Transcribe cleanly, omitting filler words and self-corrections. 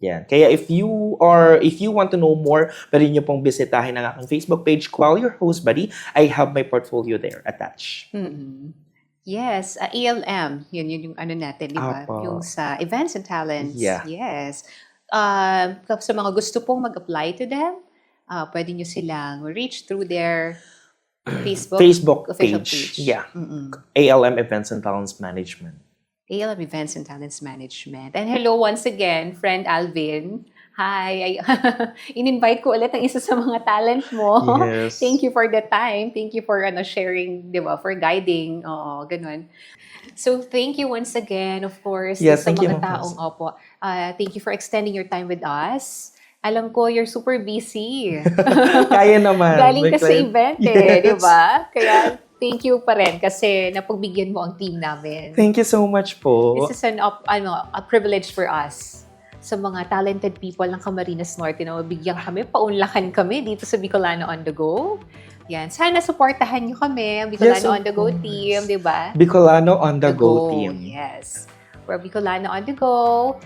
Yan. Kaya if you want to know more, pwede nyo pong bisitahin ang aking Facebook page, Qual Your Host Buddy. I have my portfolio there attached. Yes, ALM. Yun yung ano natin, di ba? Apo. Yung sa events and talents. Yeah. Yes. Sa mga gusto pong mag-apply to them, pwede nyo silang reach through their Facebook official page. Yeah. ALM Events and Talents Management. ALM Events and Talents Management. And hello once again, friend Alvin. Hi. In-invite ko ulit ang isa sa mga talent mo. Yes. Thank you for the time. Thank you for sharing, di ba? For guiding. Oo, ganun. So, thank you once again, of course, Yes, sa thank you, mga taong, opo. Thank you for extending your time with us. Alam ko, you're super busy. Kaya naman. Galing ka sa event di Yes. ba? Kaya, thank you pa rin kasi napagbigyan mo ang team namin. Thank you so much po. This is a privilege for us sa mga talented people ng Camarines Norte na mabigyan kami, paunlakan kami dito sa Bicolana On The Go. Yan. Sana supportahan nyo kami, ang Bicolana On The Go team, di ba? Bicolana On The Go team. Yes. We're Bicolana On The Go.